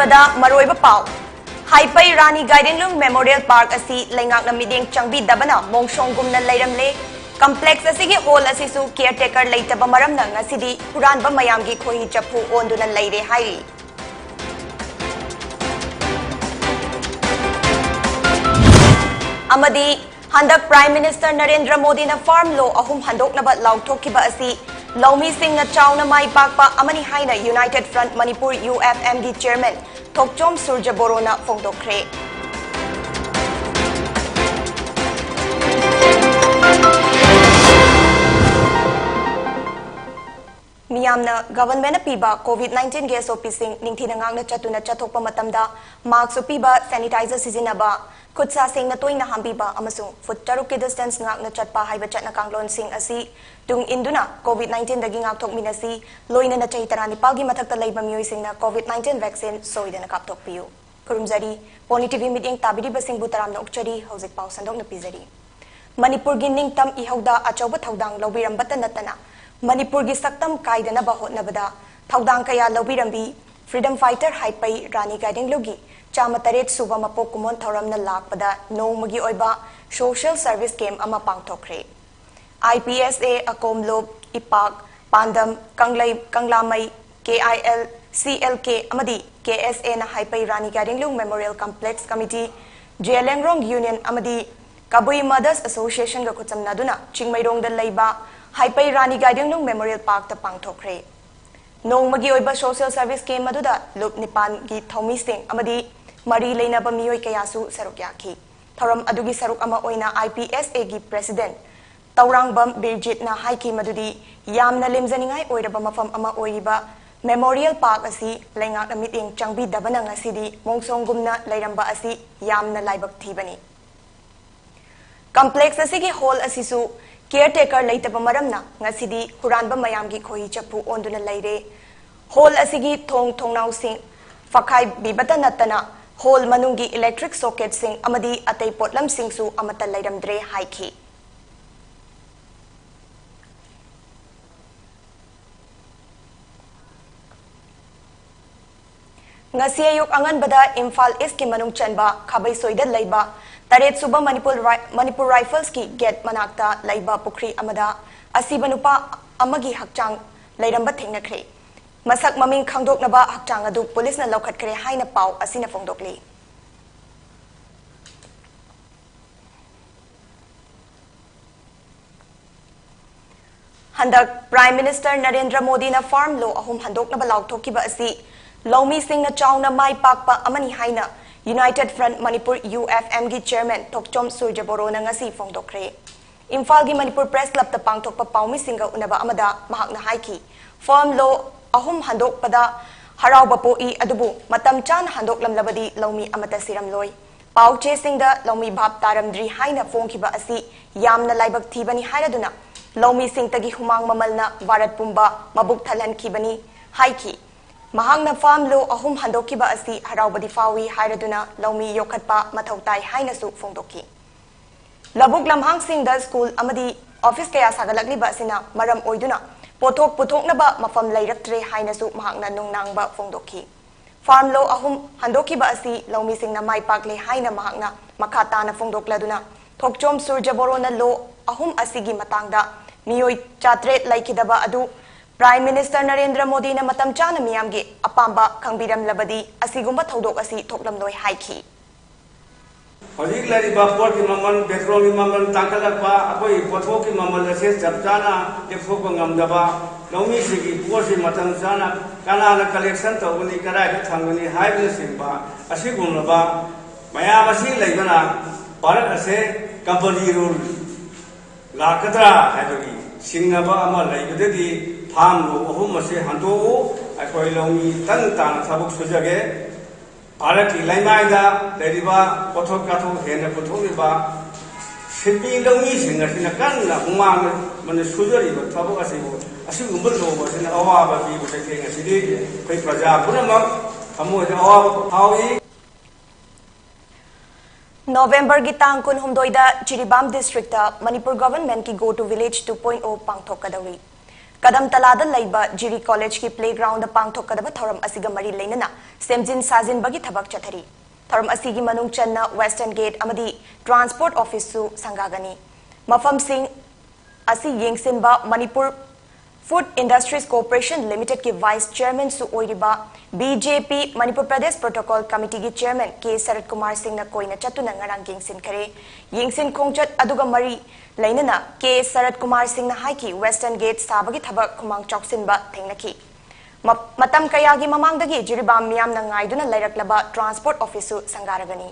ꯑꯍꯥꯟꯕꯗ ꯃꯔꯨꯑꯣꯏꯕ ꯄꯥꯎ ꯍꯥꯏꯄꯩ ꯔꯥꯅꯤ ꯒꯥꯏꯗꯤꯡꯂꯨꯡ ꯃꯦꯃꯣꯔꯤꯌꯦꯜ ꯄꯥर्क ꯑꯁꯤ ꯂꯩꯉꯥꯛꯅ ꯃꯤꯠꯌꯦꯡ ꯆꯪꯕꯤꯗꯕꯅ ꯃꯣꯡꯁꯣꯡꯒꯨꯝꯅ ꯂꯩꯔꯝꯂꯦ ꯀꯝꯄ꯭ꯂꯦꯛꯁ ꯑꯁꯤꯒꯤ ꯍꯣꯜ ꯑꯁꯤꯁꯨ ꯀꯦꯌꯔꯇꯦꯀꯔ ꯂꯩꯇꯕ ꯃꯔꯝꯅ ꯉꯁꯤꯗꯤ ꯍꯨꯔꯥꯟꯕ ꯃꯌꯥꯝꯒꯤ ꯈꯣꯏꯍꯤ ꯆꯐꯨ ꯑꯣꯟꯗꯨꯅ ꯂꯩꯔꯦ ꯍꯥꯏꯔꯤ amadi handak Prime Minister Narendra Modi na farm law ahum handoknaba lauthokiba asi Laumi Singh na chauna mai pakpa amani haina United Front Manipur UFM gi chairman Thokchom Surja Borona phongdokre Miyamna government piba COVID-19 gas officing ningthina ngangna chatuna chathokpa matamda mask piba sanitizer sizinaba khutsa sing na toina hambiba amasung foot taruk ki distance ngakna chatpa haiba chatna kanglon sing asi tung induna COVID-19 dagi ngakthok minasi loina na chaitara nipalgi mathakta leiba miyoi singna COVID-19 vaccine soidana kapthok piu kurumjari PONYTV meeting tabiri basing butaramna ukchari hojik pau sandok na pizari Manipur gi ningtam ihauda achauba thaudang lobiram bata natana Manipur gi saktam kaidana ba hotnabada thaudang kaya lobirambi freedom fighter haipai rani guiding logi chama taret suba mapok kumon thoramna lakpada nongmagi oiba social service game ama pangthokre IPSA akomlob ipak pandam kanglamai KIL CLK amadi KSA na haipai rani guiding lung memorial complex committee JLengrong union amadi Kabui Mothers Association ga khutsamnaduna chingmairong da leiba haipai rani guiding lung memorial park ta pangthokre nongmagi oiba social service game maduda lup nipan gi thomi sing amadi mari leinaba miyoi kayasu saruk yakhi thoram adugi saruk ama oina IPSA gi president Taurangbam Birjit na haiki madudi yamna limjaningai oiraba mafam ama oiriba memorial park asi lengak na meeting changbi dabana ngasidi mongsonggumna leiramba asi yamna laibak thibani complex asigi hall asisu caretaker leitaba maramna ngasidi huranba mayamgi khoi chapu onduna leire hall asigi thongnau sing fakhai bibata natana hall manungi electric socket sing amadi atei potlam singsu amata leiramdre haiki ngasi ayuk angan bada Imphal East ki manung chanba khabai soida leiba taret suba Manipur Rifles ki gate manakta leiba pukri amada asibanupa amagi hakchang leiramba thengnakre masak maming khangdoknaba hakchang adu police na lokhatkre haina pau asina phongdokli handak Prime Minister Narendra Modi na farm law ahum handoknaba lauthokiba asi Laumi Singh na chauna mai pakpa amani haina United Front Manipur UFM gi chairman Thokchom Surja Borona ngasi phongdokre Imphal gi Manipur Press Club ta pangthokpa paumi singa unaba amada mahakna haiki farm law ahum handokpada harauba poi adubu matam chan handoklamlabadi Laumi amata siramloi pauche singda Laumi bhab taramdri haina phongkiba asi yamna laibak thibani hairaduna Laumi Singh tagi humang mamalna varat pumba mabuk thalan khibani haiki Mahangna farm law ahum handokiba asi haraubadi fawi hairaduna Laumi yokhatpa mathautai haina su phongdoki Labuk lamhang singda school amadi office kaya sagalakliba asina maram oiduna pothok puthoknaba mafam leiraktre haina su mahangna nungnangba phongdoki farm law ahum handokiba asi Laumi Singh na mai pakle haina mahangna makhata na phongdokladuna Thokchom Surja Borona law ahum asigi matangda miyoi chatret laikidaba adu Prime Minister Narendra Modi na matam chana miyamgi apamba khangbiram labadi asigumba thodok asi thoklamloi haiki Hojik lari bapor ki mamal petrol ki mamal tangkalakpa akoi pothok ki mamal ase chapchana tekso ko ngamdaba Laumi sigi posi matam chana kana na collection tawni karai thangni haibna simba asigumlaba mayam asi leibana bharat ase company rule lakadra haibagi singnaba ama leibadagi farm lo ahum ase hanto akoi Laumi tang tang sabuk sujage Bharat ki laimai da leriba pothok kathok hena pothoriba sipi Laumi Singh asina kanna humang man sujariba sabuk asibu asigumba lo asina awaba bi bu teke ngasidi kai praja punamak amu awaba hawi November gi tang kun humdoida Chiribam district ta Manipur government ki go to village 2.0 pangthok kadawi Kadam तलाद लैबा Jiri college की playground पांगथोकदब थौरम असिगा मरी लेनना सेमजिन साजिनबगी थबक चथरी थौरम असिगी मनुंग चन्ना western gate अमदी transport office सु संगागनी मफम सिंह असी येंगसिनबा Manipur food industries corporation limited की वाइस चेयरमैन सु ओइरिबा BJP Manipur Pradesh protocol committee की चेयरमैन के शरद कुमार सिंह न कोइना चतुना ngarang येंगसिन खरे येंगसिन खोंगचत अदुगा मरी लैनना के शरद कुमार सिंह न हाइकी वेस्टर्न गेट साबगी थबक खुमांग चौकसिनबा थेंगनखी मतम कयागी ममांगदगी जिरिबाम मियाम न ngaiduna लैरकलबा ट्रांसपोर्ट ऑफिस सु संगारगनी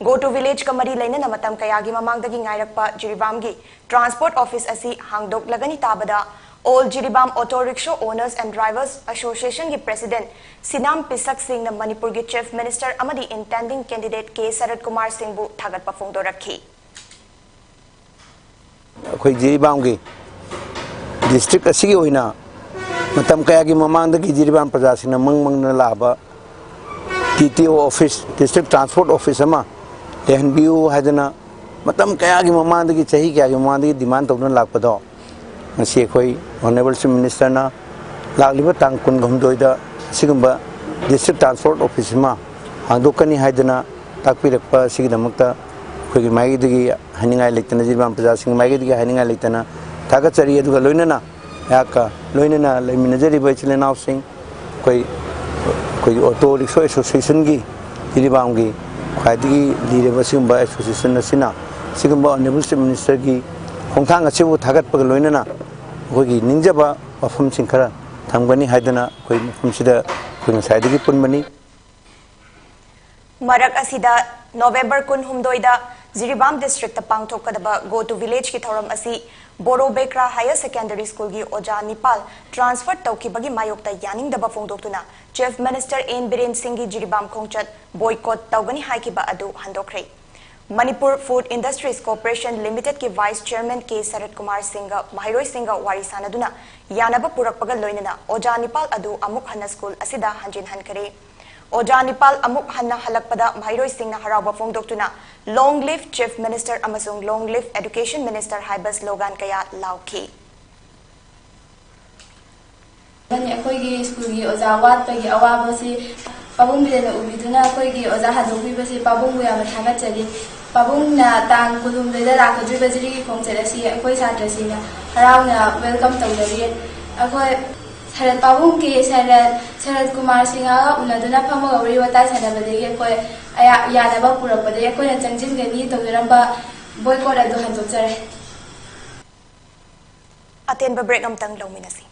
गो टू विलेज का मरी लेना मतम कयागी ममांगदगी ngairakpa जिरिबाम की ट्रांसपोर्ट ऑफिस असी हांगदोक लगनी ताबदा all Jiribam auto rickshaw owners and drivers association की प्रेसिडेंट सिनाम पिसक सिंह ने मणिपुर के चीफ मिनिस्टर अमदी intending candidate K Sharad Kumar Singh बु थागत फोंदो रखी अखोई जिरिबाम की डिस्ट्रिक्ट असिगी होइना मतम कयागी ममांगदगी जिरिबाम प्रजासिंग मंग मंग न लाबा TTO office district transport office अमा लेहनबियु हादना मतम कयागी ममांगदगी चाही कयागी ममांगदगी डिमांड तौना लाकपदो मसी अखोई ऑनरेबल चीफ मिनिस्टर ना लाकलिबा तांग कुनगमदोइदा सिगुंबा डिस्ट्रिक्ट ट्रांसपोर्ट ऑफिस मा हांदोकनी हादना ताकपिरकपा सिगिदमक्ता अखोई माइगदगी हनिंगाय लेतना जिरिबाम प्रजासिंग माइगदगी हनिंगाय लेतना थागचरी अदुगा लोइनना याका लोइनना लेमिनजरिबा इचलेनाव सिंह कोई ऑटो रिक्शा एसोसिएशन की जिरिबाम की ख्वाइदगी लीरेबा सिगुंबा एसोसिएशन असिना सिगुंबा ऑनरेबल चीफ मिनिस्टर की खोंथांग असिबु थागतपग लोइनना अखोई निंजबा मफम सिंह खरा थांगबनी हाइदना अखोई मफमसिदा अखोई ngसाइदगी पुनबनी मरक असिदा नवंबर 16 जिरिबाम डिस्ट्रिक्ट पांगथोकदबा गो टू विलेज की थौरम असी Borobekra higher secondary school की ओजा निपाल ट्रांसफर तौखिबगी मायोक्ता यानिंगदबा फोंदोक्तुना chief minister N Biren Singh की जिरिबाम खोंगचत बॉयकॉट तौगनी हाइकिबा अदु हंदोखरे Manipur food industries corporation limited के vice chairman K Sharad Kumar Singh महिरोई Singh वारी सानदुना यानबा पुरकपगा लोइनना ओजा निपाल अदु अमुक हन्ना स्कूल असिदा हंजिन हनखरे ओजा निपाल अमुक हन्ना हलकपदा महिरोई सिंह हराउबा फोंदोक्तुना लॉन्ग लिव चीफ मिनिस्टर अमसुंग लॉन्ग लिव एजुकेशन मिनिस्टर हाइबस लोगान कया लाउखी अखोई स्कूल की ओजा वाटपगी अवाबसे पाबुंग बिदना उबिदुना अखोई की ओजा हादोबिबसे पाबुंग याम थागचली पाबुंग ना तांग कुलुम लेदा राखद्रिबा जिरी की खोंगचरसी अखोई छात्रसिना हराउना वेलकम तौदरी अखोई शरद पाबुंग के शरद कुमार सिंह उनदुना फमग वरी वताई सानबदगी अखोई यानबा पुरकपदे अखोई चंगजिनगनी तौदरंबा बॉयकॉट अदु हंदोक्चरे अतेनबा break अमतंग लौमिनसी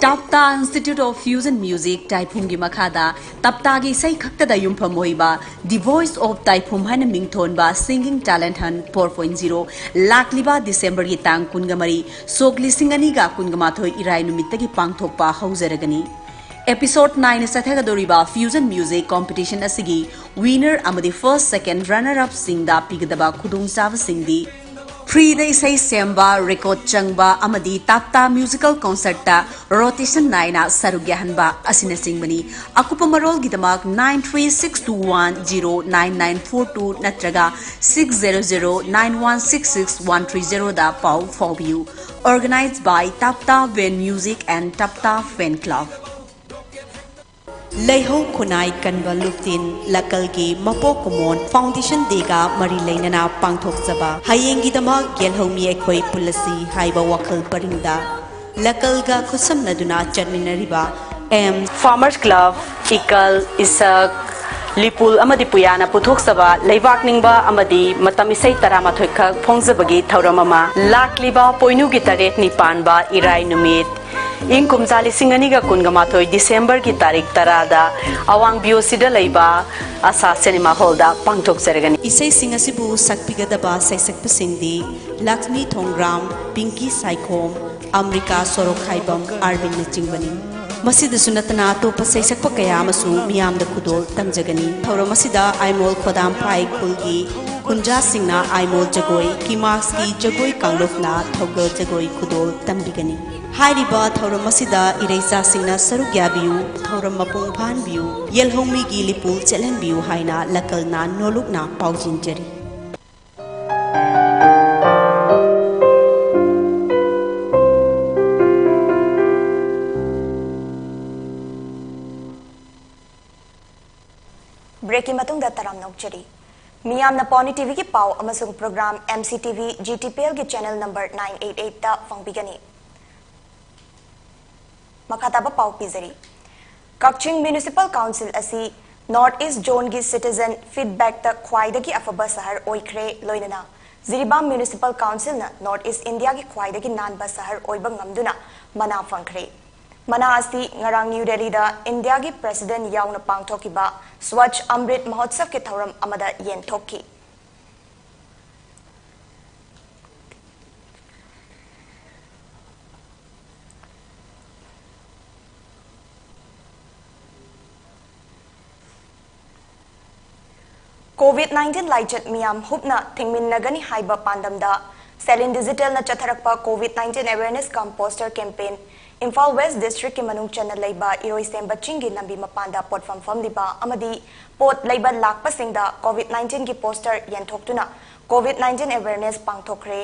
Tapta Institute of Fusion Music Taiphumgi Makhada Taptagi Sai Khaktada Yumpham Oiba The Voice of Taiphum Haina Mingthonba Singing Talent Hunt 4.0 Lakliba December gi tang kungamari Sokli Singaniga Kungamathoi Irai Numittagi Pangthokpa Hauzaragani Episode 9 Sathagadoriba Fusion Music Competition Asigi Winner amadi first second runner up singda pigadaba khudung sava singdi Free the Isai Semba record changba amadi Tapta musical concert ta rotation 9 sarugyahanba asina singbani akupa marol gidamak 9362109942 natraga 6009166130 da pau faubiu organized by Tapta Ven Music and Tapta Fan Club Leiho Kunai Kanba Luptin Lakal ki Mapo Kumon Foundation Dega Mari Lainana Pangthok Zaba Hayengi Dama Gelhomi Ekoi Pulasi Haiba Wakal Parinda Lakal ga Kusam Naduna Chadminariba Farmers Club Ikal Isak Lipul Amadi Puyana Puthok Saba Leivak Ningba Amadi Matamisai Taramathoika Pongzabagi Tauramama Lakliba Poinu Gitaret Nipanba Irai Numit ing kumzali singaniga kungamathoi December ki tarik tarada awang biosida leiba asa cinema hall da pangthok sergani isai singasibu sakpigadaba saisakpa singdi Lakshmi Thongram Pinky Saikhom Amrika Sorokhaibam Arvin Nachingbani masida sunatana to pasaisakpa kaya amasu miyamda khudol tamjagani thawra masida aimol khodam pai kulgi kunja singna aimol jagoi kimax ki jagoi kanglofna thogol jagoi khudol tambigani Hairiba Thauram Masida Ireisa Singna Sarugyabiu Thauram Mapung Phanbiu Yelhomi gi Lipul Chelenbiu Haina Lakalna Nolukna Paujinjari break की मतुंग दा तराम नौकचरी मियाम ना pony TV की पाव अमसुंग programme MCTV GTPL के channel number 988 ता फंगबिगनी मखाताबा पाव पिजरी Kakching municipal council असी north east zone की citizen feedback तक ख्वाइदगी अफबा शहर ओइख्रे लोइनना जिरीबाम म्युनिसिपल काउंसिल ना नॉर्थ ईस्ट इंडिया की ख्वाइदगी नानबा शहर ओइबा ngamduna मना फंख्रे मना असी ngarang न्यू दिल्ली दा इंडिया की प्रेसिडेंट याउना पांगथोकिबा स्वच्छ अमृत महोत्सव के थौरम अमदा येनथोकी COVID-19 लाइचत मियाम हुपना थिंगमिनगनी हाइबा पांडमदा सेलिन डिजिटल न चथरकपा COVID-19 awareness cum poster campaign Imphal west district के मनुंग चन्न लेबा इरोइसेम बचिंगी लंबी मपांदा पोटफम फमदिबा अमदी पोट लेबा लाकपसिंगदा COVID-19 की पोस्टर यंथोक्तुना COVID-19 अवेयरनेस पांगथोखरे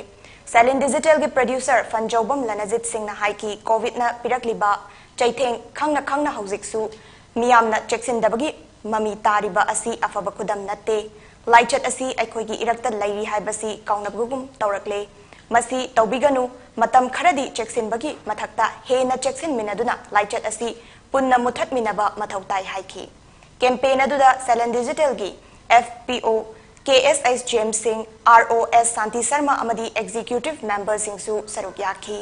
सेलिन डिजिटल के प्रोड्यूसर फंजौबम लनजित सिंह न हाइकी कोविड न पिरकलिबा चैथेंग खंगना हौजिकसु मियामना चेक्सिनदबगी ममी तारिबा असी अफबा खुदम नत्ते लाइचत असी अखोइगी इरक्ता लैरी हाइबसी काउनबगुम तौरकले मसी तौबिगनु मतम खरदी चेक्सिनबगी मथक्ता हेना चेक्सिन मिनदुना लाइचत असी पुन्ना मुथत मिनबा मथौताई हाइकी कैंपेन अदुदा सेलन डिजिटल की FPO KSS James Singh ROS शांति शर्मा अमदी एग्जीक्यूटिव मेंबर सिंहसु सरुक याखी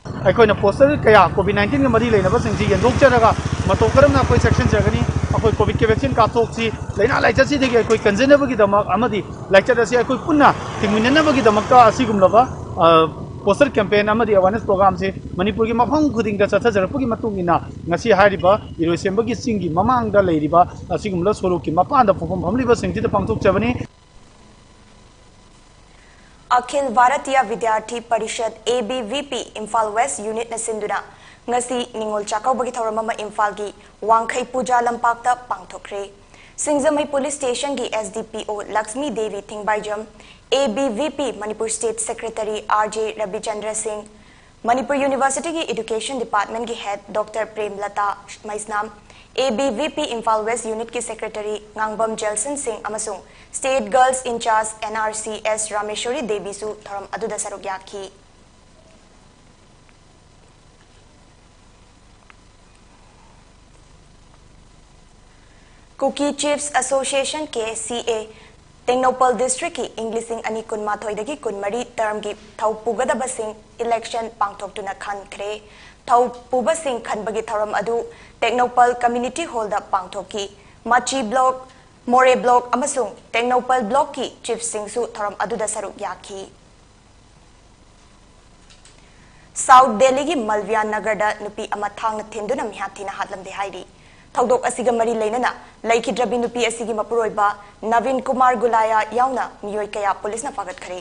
अखोना पोस्टर कया COVID-19 के मरी लेना बसिंग जी यंदोक्चरगा मतौ करमना कोई सेक्शन जगनी अखोई कोविड के वैक्सीन काथोक्सी लेना लाइचत सी देगे कोई कंजेनबगी दमक अमदी लाइचत असी अखोई पुन्ना थिंगमिननबगी दमकता असिगुमलबा पोस्टर कैंपेन अमदी अवेयरनेस प्रोग्राम से मणिपुर की मफम खुदिंग दा चथजरपगी मतुंगिना ngasi हारिबा इरोइसेम्बगी सिंगी ममांगदा लेरिबा असिगुमला सोरुकी मपांदा फोफम फमलिबा सिंगति पांगथोक चबनी Akhil Bharatiya Vidyarthi Parishad ABVP Imphal west unit नसिंदुना ngasi निंगोल चाकौबगी थौरम अमा इम्फाल की वांखै पूजा लंपाक्ता पांगथोखरे सिंगजमई पुलिस स्टेशन की SDPO Lakshmi Devi Thingbaijam ABVP Manipur state secretary RJ Ravichandra Singh Manipur university की एजुकेशन डिपार्टमेंट की head doctor Premlata Maisnam ABVP Imphal west unit की सेक्रेटरी ngangbam जेल्सन सिंह अमसुंग state girls incharge NRC S Rameshwari देवीसु थौरम अदुदा सरुक याखी कुकी चिफ्स एसोसिएशन के CA टेक्नोपल डिस्ट्रिक्ट की इंग्लिशिंग अनि कुनमाथोइदगी कुनमरी टर्म की थौ पुगदबसिंग इलेक्शन पांगथोक्तुना खनख्रे थौ पुबसिंग खनबगी थौरम अदु टेक्नोपल कम्युनिटी हॉल दा पांगथोकी माची ब्लॉक मोरे ब्लॉक अमसुंग टेक्नोपल ब्लॉक की चीफ सिंगसु थौरम अदुदा सरुक याखी साउथ दिल्ली की मलविया नगर दा नुपी अमा थांगना थिंदुना मिहाथिना हातलमदे हाइरी थौदोक असिगा मरी लेनना लैखिद्रबी नुपी असिगी मपुरोइबा नवीन कुमार गुलाया याउना मियोय कया पुलिस ना फागत खरे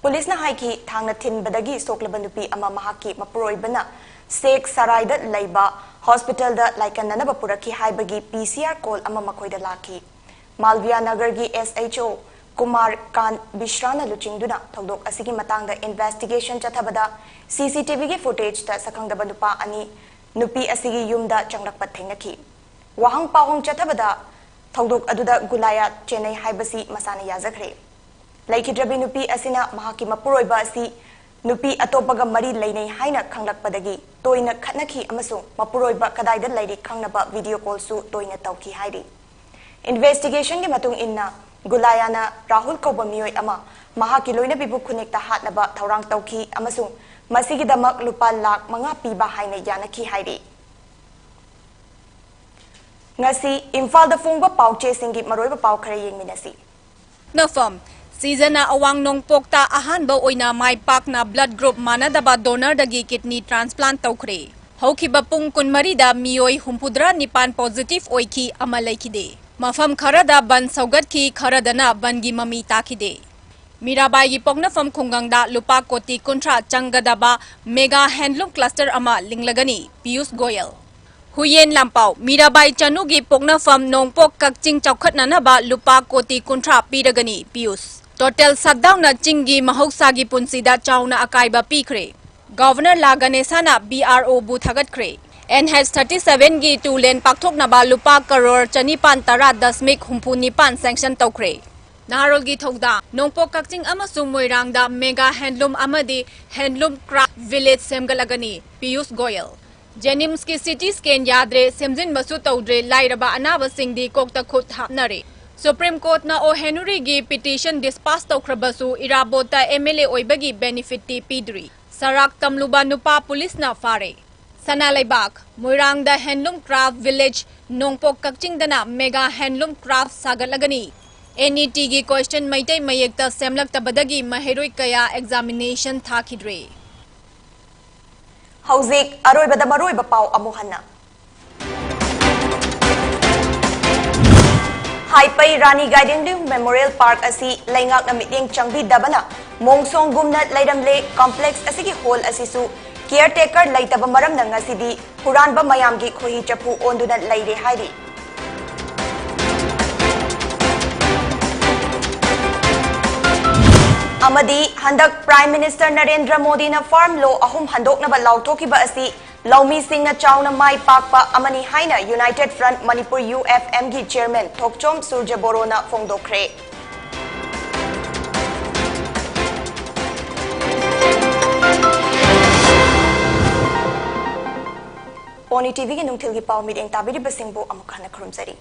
पुलिस ना हाइकी थांगना थिनबदगी सोकलबा नुपी अमा महाकी मपुरोइबना सेक सरायदा लैबा हॉस्पिटल दा लाइकननबा पुरखी हाइबगी PCR कॉल अमा मखोइदा लाखी मालविया नगर की SHO कुमार कान बिश्राना लुचिंगदुना थौदोक असिगी मतंगदा इन्वेस्टिगेशन चथबदा CCTV की फुटेज ता सखंगदबा नुपा अनि नुपी असिगी युमदा चंगलकपा थेंगनखी वाहंग पाहोंग चथबदा थौदोक अदुदा गुलाया चेन्नई हाइबसी मसाना याजखरे लैखिद्रबी नुपी असिना महाकी मपुरोइबा असि नुपी अतोपगा मरी लेनै हाइना खंगलकपदगी तोइना खतनखी अमसुंग मपुरोइबा कदाइदा लैरि खंगनबा वीडियो कॉल सु तोइना तौखी हाइरि इन्वेस्टिगेशन के मतुंग इन्ना गुलायाना राहुल कौबा मियोय अमा महाकी लोइना बिबु खुनेक्ता हातनबा थौरांग तौखी अमसुंग मसिगिदमक लुपा लाख 5 पीबा हाइना यानखी हाइरि ngasi imphal da phungba pauche singi maroiba pau khare yengminasi nafam seasona awang nongpok ta ahan ba oina mai pak na blood group manadaba donor dagi kidney transplant tawkhre haukiba pung kunmari da mioi humpudra nipan positive oiki amalaikide mafam khara da ban saugat ki khara dana bangi mami takide mirabai gi pokna fam khungang da lupa koti kuntra changadaba mega handloom cluster ama linglagani Piyush Goyal Huyen Lampau, Mirabai Chanugi Pogna Fam Nongpok Kakching Chaukhatnanaba Lupa Koti Kuntra Piragani Piyush. Total Saddown na Chingi Mahoksagi Punsida Chauna Akaiba Pikre. Governor Laganesana BRO Buthagat Kre. NH37 gi 2 lane pakthoknaba lupa karor chanipan tara dasmik humpunipan sanction tawkhre. Naharol gi thokda nongpok kakching amasung moirangda mega handloom amadi handloom craft village semgalagani Piyush Goyal. Jenims ki CT scan yadre semjin masu tawdre lairaba anaba singdi kokta khut hapnare. Supreme Court na o Henry gi petition dispatch tawkhrabasu irabota MLA oibagi benefit ti pidri. Sarak tamluba nupa police na fare. Sanalaibak, Moirangda Handloom Craft Village, Nongpok Kakchingdana Mega Handloom Craft Sagalagani. NET gi question maitay mayekta semlak tabadagi maheroi kaya examination thakidre. Hauzik aroibada maroiba pau amuhana. Haipai Rani Gaiding Memorial Park asi laingak na miting changbi dabana mongsong gumna lairamle complex asigi hall asisu caretaker laitaba maram na ngasidi huranba mayamgi khohi chapu onduna laire hairi. Amadi handak Prime Minister Narendra Modi na farm law ahum handok na balautokiba asi Laumi Singh na chawna mai pakpa amani haina United Front Manipuri UFM gi chairman Thokchom Surja Borona fongdokre. PONYTV gi nungthil gi pau meeting tabiri basingbo amukhana khurumsari.